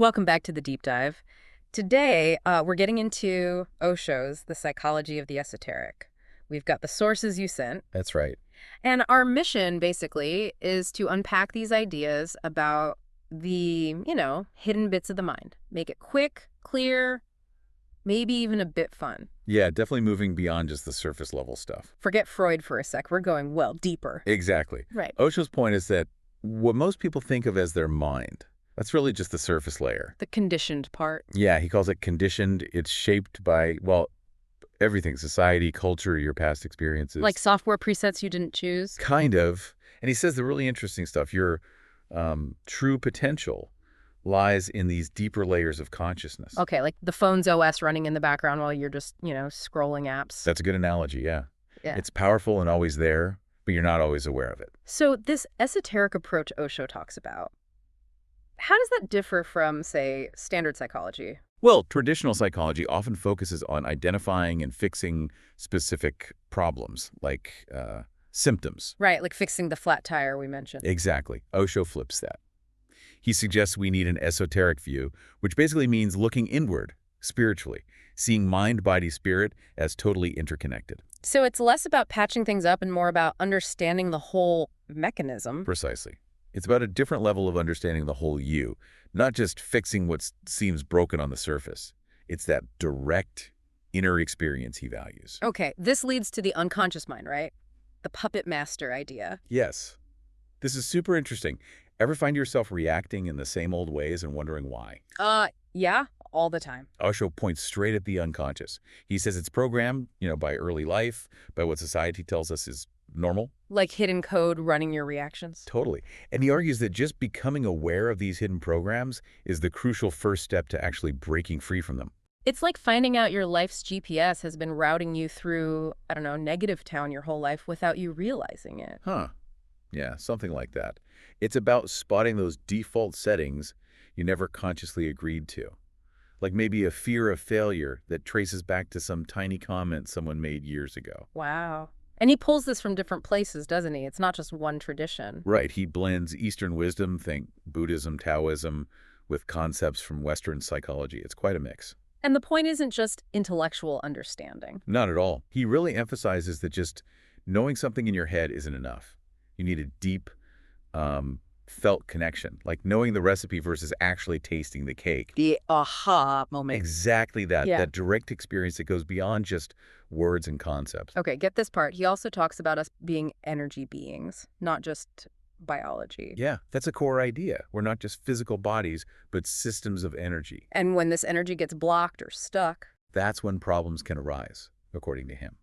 Welcome back to the deep dive. Today, we're getting into Osho's The Psychology of the Esoteric. We've got the sources you sent, That's right. and our mission, basically, is to unpack these ideas about the, hidden bits of the mind. Make it quick, clear, maybe even a bit fun. Yeah, definitely moving beyond just the surface level stuff. Forget Freud for a sec. We're going, well, deeper. Exactly. Right. Osho's point is that what most people think of as their mind, that's really just the surface layer. The conditioned part. Yeah, he calls it conditioned. It's shaped by, well, everything, society, culture, your past experiences. Like software presets you didn't choose. Kind of. And he says the really interesting stuff. Your true potential lies in these deeper layers of consciousness. Okay, like the phone's OS running in the background while you're just, scrolling apps. That's a good analogy, yeah. Yeah. It's powerful and always there, but you're not always aware of it. So this esoteric approach Osho talks about, how does that differ from, say, standard psychology? Well, traditional psychology often focuses on identifying and fixing specific problems, like symptoms. Right, like fixing the flat tire we mentioned. Exactly. Osho flips that. He suggests we need an esoteric view, which basically means looking inward, spiritually, seeing mind, body, spirit as totally interconnected. So it's less about patching things up and more about understanding the whole mechanism. Precisely. It's about a different level of understanding the whole you, not just fixing what seems broken on the surface. It's that direct inner experience he values. Okay, this leads to the unconscious mind, right? The puppet master idea. Yes. This is super interesting. Ever find yourself reacting in the same old ways and wondering why? Yeah, all the time. Osho points straight at the unconscious. He says it's programmed, by early life, by what society tells us is normal. Like hidden code running your reactions. Totally. And he argues that just becoming aware of these hidden programs is the crucial first step to actually breaking free from them. It's like finding out your life's GPS has been routing you through, I don't know, negative town your whole life without you realizing it. Huh. Yeah, something like that. It's about spotting those default settings you never consciously agreed to. Like maybe a fear of failure that traces back to some tiny comment someone made years ago. Wow. And he pulls this from different places, doesn't he? It's not just one tradition. Right. He blends Eastern wisdom, think Buddhism, Taoism, with concepts from Western psychology. It's quite a mix. And the point isn't just intellectual understanding. Not at all. He really emphasizes that just knowing something in your head isn't enough. You need a deep, felt connection, like knowing the recipe versus actually tasting the cake. The aha moment. Exactly that. Yeah. That direct experience that goes beyond just words and concepts. Okay, get this part. He also talks about us being energy beings, not just biology. Yeah, that's a core idea. We're not just physical bodies, but systems of energy. And when this energy gets blocked or stuck, That's when problems can arise, according to him.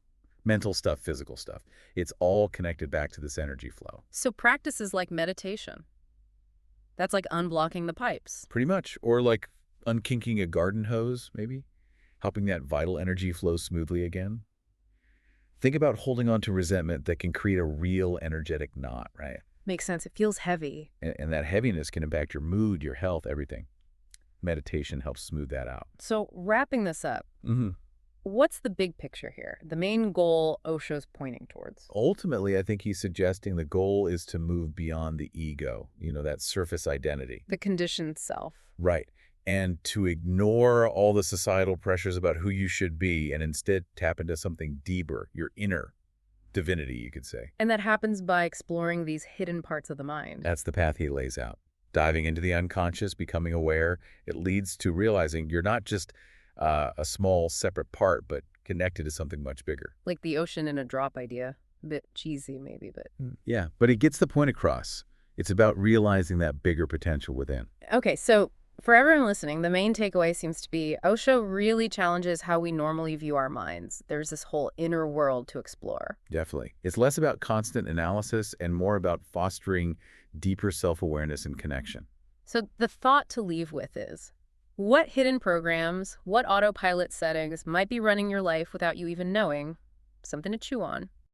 Mental stuff, physical stuff. It's all connected back to this energy flow. so practice is like meditation. That's like unblocking the pipes. Pretty much. Or like unkinking a garden hose, maybe? Helping that vital energy flow smoothly again. Think about holding on to resentment that can create a real energetic knot, right? Makes sense. It feels heavy. And that heaviness can impact your mood, your health, everything. Meditation helps smooth that out. So wrapping this up, Mm-hmm. what's the big picture here? The main goal Osho's pointing towards? Ultimately, I think he's suggesting the goal is to move beyond the ego, that surface identity. The conditioned self. Right. And to ignore all the societal pressures about who you should be and instead tap into something deeper, your inner divinity, you could say. And that happens by exploring these hidden parts of the mind. That's the path he lays out. Diving into the unconscious, becoming aware, it leads to realizing you're not just a small separate part, but connected to something much bigger. Like the ocean in a drop idea. A bit cheesy maybe, but... Yeah, but it gets the point across. It's about realizing that bigger potential within. Okay, so for everyone listening, the main takeaway seems to be Osho really challenges how we normally view our minds. There's this whole inner world to explore. Definitely. It's less about constant analysis and more about fostering deeper self-awareness and connection. So the thought to leave with is, what hidden programs, what autopilot settings might be running your life without you even knowing? Something to chew on.